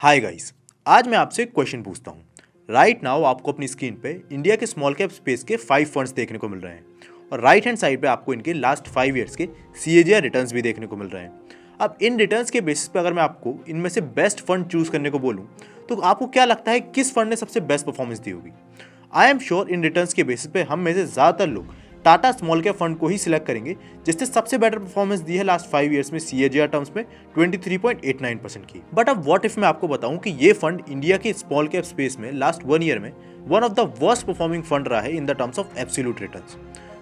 Hi guys. आज मैं आपसे एक क्वेश्चन पूछता हूँ। राइट नाउ आपको अपनी स्क्रीन पे इंडिया के स्मॉल कैप स्पेस के 5 फंड्स देखने को मिल रहे हैं और राइट हैंड साइड पे आपको इनके लास्ट 5 ईयर्स के CAGR रिटर्न्स भी देखने को मिल रहे हैं। अब इन रिटर्न्स के बेसिस पे अगर मैं आपको इनमें से बेस्ट फंड चूज करने को बोलूँ तो आपको क्या लगता है किस फंड ने सबसे बेस्ट परफॉर्मेंस दी होगी? I am sure in returns के बेसिस पे हम में से ज़्यादातर लोग टाटा स्मॉल कैप फंड को ही सिलेक्ट करेंगे जिसने सबसे बेटर परफॉर्मेंस दी है लास्ट 5 ईयर्स में CAGR टर्म्स में 23.89% की। बट अब व्हाट इफ मैं आपको बताऊं कि ये फंड इंडिया के स्मॉल कैप स्पेस में लास्ट 1 ईयर में one of the worst performing fund रहा है in the terms of absolute returns.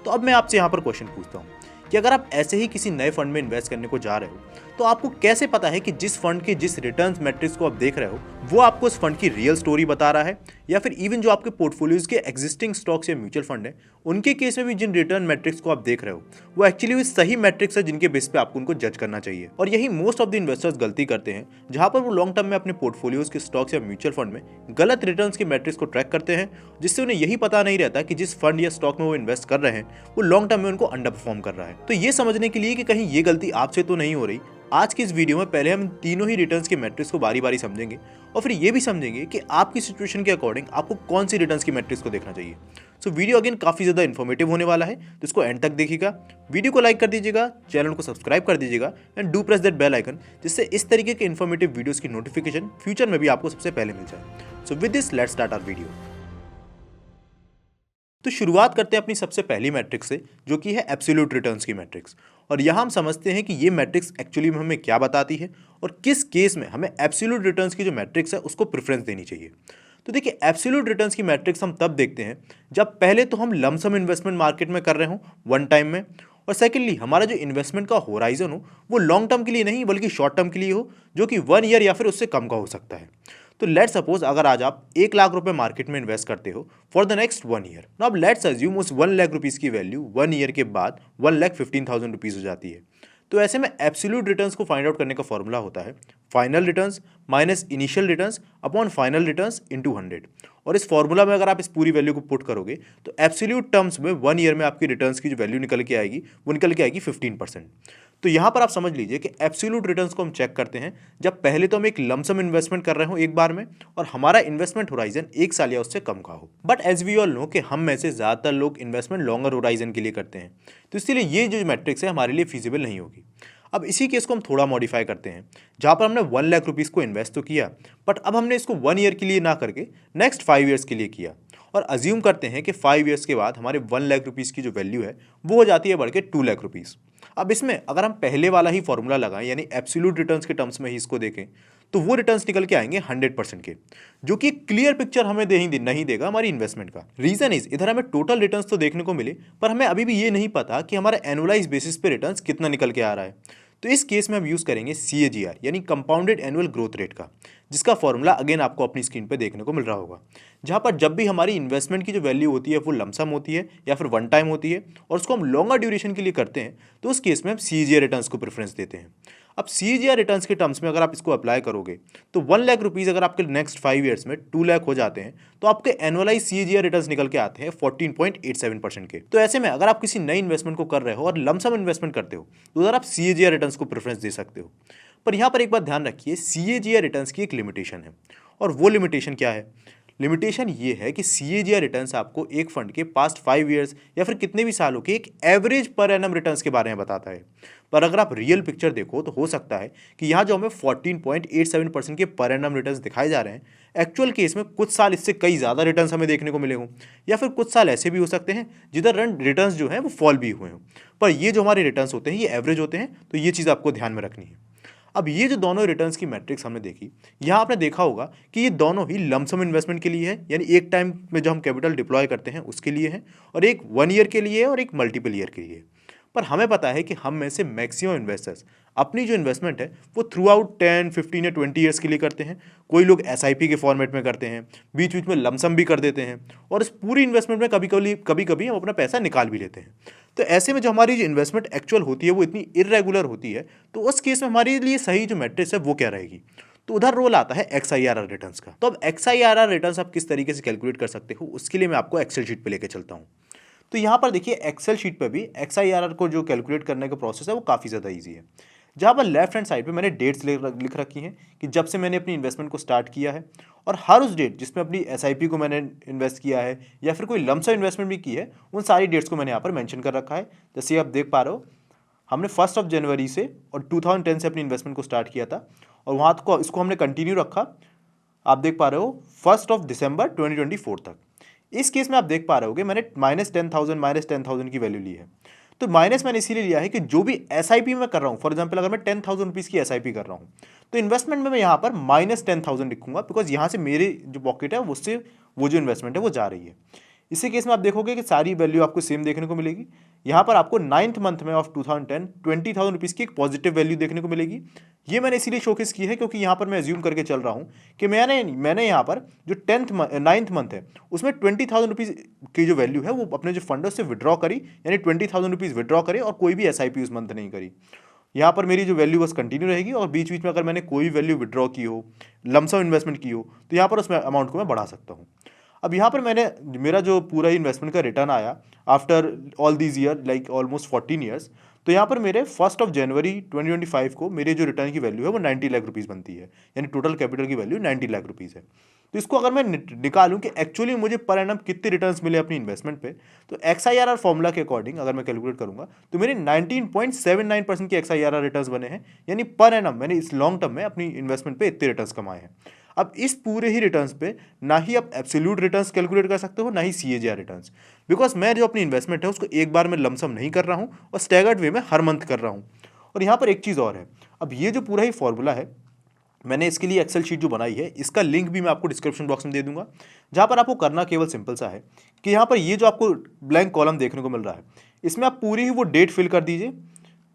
तो अब मैं आपसे यहाँ पर क्वेश्चन पूछता हूँ कि अगर आप ऐसे ही किसी नए फंड में इन्वेस्ट करने को जा रहे हो तो आपको कैसे पता है कि जिस फंड के जिस रिटर्न्स मैट्रिक्स को आप देख रहे हो वो आपको उस फंड की रियल स्टोरी बता रहा है, या फिर इवन जो आपके पोर्टफोलियोज के एग्जिस्टिंग स्टॉक्स या म्यूचुअल फंड है उनके केस में भी जिन रिटर्न मैट्रिक्स को आप देख रहे हो वो एक्चुअली वो सही मैट्रिक्स है जिनके बेस पे आपको उनको जज करना चाहिए। और यही मोस्ट ऑफ द इन्वेस्टर्स गलती करते हैं जहां पर वो लॉन्ग टर्म में अपने पोर्टफोलियोज के स्टॉक्स या म्यूचुअल फंड में गलत रिटर्न्स के मैट्रिक्स को ट्रैक करते हैं, जिससे उन्हें यही पता नहीं रहता कि जिस फंड या स्टॉक में वो इन्वेस्ट कर रहे हैं वो लॉन्ग टर्म में उनको अंडर परफॉर्म कर रहा है। तो ये समझने के लिए कि कहीं ये गलती आपसे तो नहीं हो रही, आज की इस वीडियो में पहले हम तीनों ही रिटर्न्स के मैट्रिक्स को बारी बारी समझेंगे और फिर ये भी समझेंगे कि आपकी सिचुएशन के अकॉर्डिंग आपको कौन सी रिटर्न्स की मैट्रिक्स को देखना चाहिए। सो वीडियो अगेन काफ़ी ज़्यादा इन्फॉर्मेटिव होने वाला है, तो इसको एंड तक देखिएगा। वीडियो को लाइक कर दीजिएगा, चैनल को सब्सक्राइब कर दीजिएगा and do press that bell icon, जिससे इस तरीके के इन्फॉर्मेटिव वीडियोज़ की नोटिफिकेशन फ्यूचर में भी आपको सबसे पहले मिल जाए। So with this let's start our video. तो शुरुआत करते हैं अपनी सबसे पहली मैट्रिक्स से, जो कि है एब्सोल्यूट रिटर्न्स की मैट्रिक्स। और यहाँ हम समझते हैं कि ये मैट्रिक्स एक्चुअली में हमें क्या बताती है और किस केस में हमें एब्सोल्यूट रिटर्न्स की जो मैट्रिक्स है उसको प्रेफरेंस देनी चाहिए। तो देखिए, एब्सोल्यूट रिटर्न्स की मैट्रिक्स हम तब देखते हैं जब पहले तो हम लमसम इन्वेस्टमेंट मार्केट में कर रहे हों वन टाइम में, और सेकेंडली हमारा जो इन्वेस्टमेंट का होराइजन हो वो लॉन्ग टर्म के लिए नहीं बल्कि शॉर्ट टर्म के लिए हो, जो कि 1 ईयर या फिर उससे कम का हो सकता है। तो लेट्स सपोज अगर आज आप 1 लाख रुपए मार्केट में इन्वेस्ट करते हो फॉर द नेक्स्ट 1 ईयर, अब लेट्स अज्यूम उस 1 लाख रुपीज़ की वैल्यू 1 ईयर के बाद 1,15,000 रुपीज़ हो जाती है। तो ऐसे में एब्सोल्यूट रिटर्न्स को फाइंड आउट करने का फॉर्मूला होता है final returns minus initial returns upon final returns into 100। और इस फॉर्मूला में अगर आप इस पूरी वैल्यू को पुट करोगे तो एब्सोल्यूट टर्म्स में 1 ईयर में आपकी रिटर्न्स की जो वैल्यू निकल के आएगी वो निकल के आएगी 15%। तो यहाँ पर आप समझ लीजिए कि एब्सोल्यूट रिटर्न्स को हम चेक करते हैं जब पहले तो हम एक लमसम इन्वेस्टमेंट कर रहे हो एक बार में और हमारा इन्वेस्टमेंट होराइजन 1 साल या उससे कम का हो। But as we all know कि हम में से ज़्यादातर लोग इन्वेस्टमेंट लॉन्गर होराइजन के लिए करते हैं, तो इसलिए ये जो मैट्रिक्स है हमारे लिए फीजिबल नहीं होगी। अब इसी केस को हम थोड़ा मॉडिफाई करते हैं, जहाँ पर हमने 1 लाख रुपीज़ को इन्वेस्ट तो किया बट अब हमने इसको 1 ईयर के लिए ना करके नेक्स्ट 5 ईयर्स के लिए किया, और अज्यूम करते हैं कि 5 ईयर्स के बाद हमारे 1 लाख रुपीज़ की जो वैल्यू है वो हो जाती है बढ़ के 2 लाख रुपीज़। अब इसमें अगर हम पहले वाला ही फॉर्मूला लगाएं यानी एब्सोल्यूट रिटर्न्स के टर्म्स में ही इसको देखें तो वो रिटर्न्स निकल के आएंगे 100% के, जो कि क्लियर पिक्चर हमें नहीं देगा हमारी इन्वेस्टमेंट का। रीजन इज इधर हमें टोटल रिटर्न्स तो देखने को मिले पर हमें अभी भी ये नहीं पता कि हमारा एनुअलाइज बेसिस पे रिटर्न्स कितना निकल के आ रहा है। तो इस केस में हम यूज़ करेंगे CAGR यानी कंपाउंडेड एनुअल ग्रोथ रेट का, जिसका फॉर्मूला अगेन आपको अपनी स्क्रीन पे देखने को मिल रहा होगा, जहाँ पर जब भी हमारी इन्वेस्टमेंट की जो वैल्यू होती है वो लमसम होती है या फिर वन टाइम होती है और उसको हम लॉन्गर ड्यूरेशन के लिए करते हैं तो उस केस में हम CAGR रिटर्न्स को प्रेफरेंस देते हैं। अब CAGR रिटर्न्स के टर्म्स में अगर आप इसको अप्लाई करोगे तो 1 लाख रुपीज़ अगर आपके नेक्स्ट 5 ईयर्स में 2 लाख हो जाते हैं तो आपके एनुअलाइज CAGR रिटर्न्स निकल के आते हैं 14.87% के। तो ऐसे में अगर आप किसी नई इन्वेस्टमेंट को कर रहे हो और लमसम इन्वेस्टमेंट करते हो तो उधर आप CAGR रिटर्न्स को प्रेफरेंस दे सकते हो। पर यहाँ पर एक बात ध्यान रखिए, CAGR रिटर्न्स की एक लिमिटेशन है, और वो लिमिटेशन क्या है? लिमिटेशन ये है कि CAGR रिटर्न्स आपको एक फंड के पास्ट 5 ईयर्स या फिर कितने भी सालों के एक एवरेज पर एनम रिटर्न्स के बारे में बताता है। पर अगर आप रियल पिक्चर देखो तो हो सकता है कि यहाँ जो हमें 14.87% के पर एनम रिटर्न्स दिखाए जा रहे हैं, एक्चुअल केस में कुछ साल इससे कई ज़्यादा रिटर्न्स हमें देखने को मिले हों, या फिर कुछ साल ऐसे भी हो सकते हैं जिधर रिटर्न्स जो हैं वो फॉल भी हुए हों। पर ये जो हमारे रिटर्न्स होते हैं ये एवरेज होते हैं, तो ये चीज़ आपको ध्यान में रखनी है। अब ये जो दोनों रिटर्न्स की मैट्रिक्स हमने देखी, यहाँ आपने देखा होगा कि ये दोनों ही लमसम इन्वेस्टमेंट के लिए है, यानी एक टाइम में जो हम कैपिटल डिप्लॉय करते हैं उसके लिए है, और एक 1 ईयर के लिए है और एक मल्टीपल ईयर के लिए है। पर हमें पता है कि हम में से मैक्सिमम इन्वेस्टर्स अपनी जो इन्वेस्टमेंट है वो थ्रू आउट 10, 15 या 20 ईयर्स के लिए करते हैं। कोई लोग SIP के फॉर्मेट में करते हैं, बीच बीच में लमसम भी कर देते हैं, और इस पूरी इन्वेस्टमेंट में कभी कभी हम अपना पैसा निकाल भी लेते हैं। तो ऐसे में जो हमारी जो इन्वेस्टमेंट एक्चुअल होती है वो इतनी इरेगुलर होती है, तो उस केस में हमारे लिए सही जो मैट्रिक्स है वो क्या रहेगी? तो उधर रोल आता है XIRR रिटर्न्स का। तो अब XIRR रिटर्न्स आप किस तरीके से कैलकुलेट कर सकते हो उसके लिए मैं आपको एक्सेल शीट पे लेके चलता हूँ। तो यहाँ पर देखिए एक्सेल शीट पर भी XIRR को जो कैलकुलेट करने का प्रोसेस है वो काफ़ी ज़्यादा ईजी है। जहाँ पर लेफ्ट हैंड साइड पे मैंने डेट्स लिख रखी हैं कि जब से मैंने अपनी इन्वेस्टमेंट को स्टार्ट किया है, और हर उस डेट जिसमें अपनी एसआईपी को मैंने इन्वेस्ट किया है या फिर कोई लमसम इन्वेस्टमेंट भी की है, उन सारी डेट्स को मैंने यहाँ पर मेंशन कर रखा है। जैसे आप देख पा रहे हो, हमने 1 जनवरी से और 2010 से अपनी इन्वेस्टमेंट को स्टार्ट किया था, और वहाँ को इसको हमने कंटिन्यू रखा। आप देख पा रहे हो 1 दिसंबर 2024 तक। इस केस में आप देख पा रहे होगे मैंने -10,000 की वैल्यू ली है। तो माइनस मैंने इसीलिए लिया है कि जो भी एसआईपी में कर रहा हूँ, फॉर एग्जांपल अगर मैं 10,000 रुपीज़ की एसआईपी कर रहा हूँ, तो इन्वेस्टमेंट में मैं यहाँ पर -10,000 लिखूंगा, बिकॉज यहाँ से मेरे जो पॉकेट है उससे वो जो इन्वेस्टमेंट है वो जा रही है। इसी केस में आप देखोगे कि सारी वैल्यू आपको सेम देखने को मिलेगी। यहाँ पर आपको 9th मंथ में ऑफ 2010 20,000 रुपीज़ की एक पॉजिटिव वैल्यू देखने को मिलेगी। ये मैंने इसीलिए शोकेस की है क्योंकि यहाँ पर मैं एज्यूम करके चल रहा हूँ कि मैंने यहाँ पर जो 9th मंथ है उसमें 20,000 रुपीज़ की जो वैल्यू है वो अपने जो फंड है उससे विड्रॉ करी, यानी 20,000 रुपीज़ विड्रॉ करे और कोई भी एसआईपी उस मंथ नहीं करी। यहाँ पर मेरी जो वैल्यू बस कंटिन्यू रहेगी, और बीच बीच में अगर मैंने कोई वैल्यू विड्रॉ की हो, लमसम इन्वेस्टमेंट की हो, तो यहाँ पर उस अमाउंट को मैं बढ़ा सकता हूँ। अब यहाँ पर मेरा जो पूरा इन्वेस्टमेंट का रिटर्न आया after all these year, like almost 14 years, तो यहाँ पर मेरे 1 जनवरी 2025 को मेरे जो रिटर्न की वैल्यू है वो 90 लाख रुपीज़ बनती है, यानी टोटल कैपिटल की वैल्यू 90 लाख रुपीज़ है। तो इसको अगर मैं निकालूं कि एक्चुअली मुझे पर एनम कितने रिटर्न्स मिले अपनी इन्वेस्टमेंट पे, तो XIRR फॉर्मूला के अकॉर्डिंग अगर मैं कैलकुलेट करूंगा तो मेरे 19.79% के XIRR रिटर्न्स बने हैं, यानी पर एनम मैंने इस लॉन्ग टर्म में अपनी इन्वेस्टमेंट पे इतने रिटर्न्स कमाए हैं। अब इस पूरे ही रिटर्न्स पे ना ही आप एब्सोल्यूट रिटर्न्स कैलकुलेट कर सकते हो, ना ही CAGR रिटर्न्स, बिकॉज मैं जो अपनी इन्वेस्टमेंट है उसको एक बार में लमसम नहीं कर रहा हूँ और स्टैगर्ड वे में हर मंथ कर रहा हूँ। और यहाँ पर एक चीज़ और है, अब ये जो पूरा ही फॉर्मूला है मैंने इसके लिए एक्सेल शीट जो बनाई है, इसका लिंक भी मैं आपको डिस्क्रिप्शन बॉक्स में दे दूंगा, जहाँ पर आपको करना केवल सिंपल सा है कि यहाँ पर ये जो आपको ब्लैंक कॉलम देखने को मिल रहा है, इसमें आप पूरी ही वो डेट फिल कर दीजिए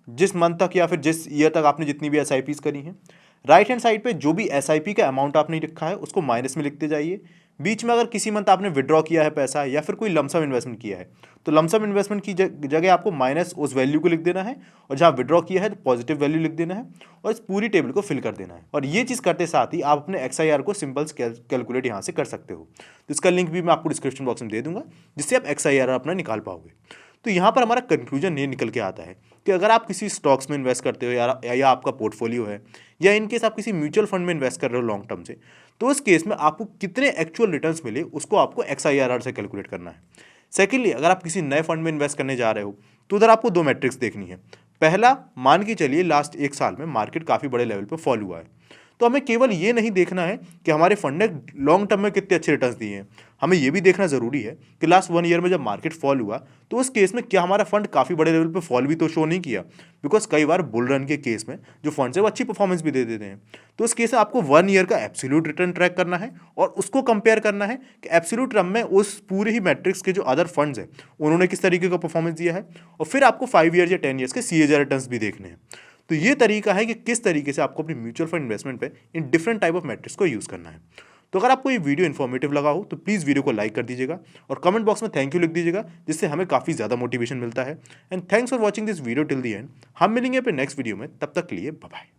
जिस मंथ तक या फिर जिस ईयर तक आपने जितनी भी एसआईपीज करी हैं। राइट हैंड साइड पे जो भी एसआईपी का अमाउंट आपने रखा है उसको माइनस में लिखते जाइए। बीच में अगर किसी मंथ आपने विड्रॉ किया है पैसा या फिर कोई लमसम इन्वेस्टमेंट किया है, तो लमसम इन्वेस्टमेंट की जगह आपको माइनस उस वैल्यू को लिख देना है, और जहाँ विड्रॉ किया है तो पॉजिटिव वैल्यू लिख देना है, और इस पूरी टेबल को फिल कर देना है। और ये चीज़ करते साथ ही आप अपने XIR को सिंपल कैलकुलेट यहाँ से कर सकते हो। तो इसका लिंक भी मैं आपको डिस्क्रिप्शन बॉक्स में दे दूंगा, जिससे आप XIR अपना निकाल पाओगे। तो यहाँ पर हमारा कंक्लूजन ये निकल के आता है कि अगर आप किसी स्टॉक्स में इन्वेस्ट करते हो या आपका पोर्टफोलियो है, या इन केस आप किसी म्यूचुअल फंड में इन्वेस्ट कर रहे हो लॉन्ग टर्म से, तो उस केस में आपको कितने एक्चुअल रिटर्न्स मिले उसको आपको XIRR से कैलकुलेट करना है। सेकेंडली, अगर आप किसी नए फंड में इन्वेस्ट करने जा रहे हो तो उधर आपको 2 मैट्रिक्स देखनी है। पहला, मान के चलिए लास्ट 1 साल में मार्केट काफ़ी बड़े लेवल पर फॉल हुआ है, तो हमें केवल ये नहीं देखना है कि हमारे फंड ने लॉन्ग टर्म में कितने अच्छे रिटर्न्स दिए हैं, हमें ये भी देखना ज़रूरी है कि लास्ट 1 ईयर में जब मार्केट फॉल हुआ तो उस केस में क्या हमारा फंड काफ़ी बड़े लेवल पे फॉल भी तो शो नहीं किया, बिकॉज कई बार बुल रन के केस में जो फंड्स है वो अच्छी परफॉर्मेंस भी दे देते हैं। तो उस केस में आपको 1 ईयर का एब्सोल्यूट रिटर्न ट्रैक करना है और उसको कंपेयर करना है कि एब्सोल्यूट टर्म में उस पूरे ही मैट्रिक्स के जो अदर फंड्स हैं उन्होंने किस तरीके का परफॉर्मेंस दिया है, और फिर आपको 5 ईयर या 10 ईयर्स के CAGR रिटर्न्स भी देखने हैं। तो ये तरीका है कि किस तरीके से आपको अपनी म्यूचुअल फंड इन्वेस्टमेंट पे in different type of matrix को यूज़ करना है। तो अगर आपको ये वीडियो इन्फॉर्मेटिव लगा हो तो प्लीज़ वीडियो को लाइक कर दीजिएगा और कमेंट बॉक्स में थैंक यू लिख दीजिएगा, जिससे हमें काफ़ी ज़्यादा मोटिवेशन मिलता है। And thanks for watching this video till the and. हम मिलेंगे अपने नेक्स्ट वीडियो में, तब तक के लिए बाय बाय।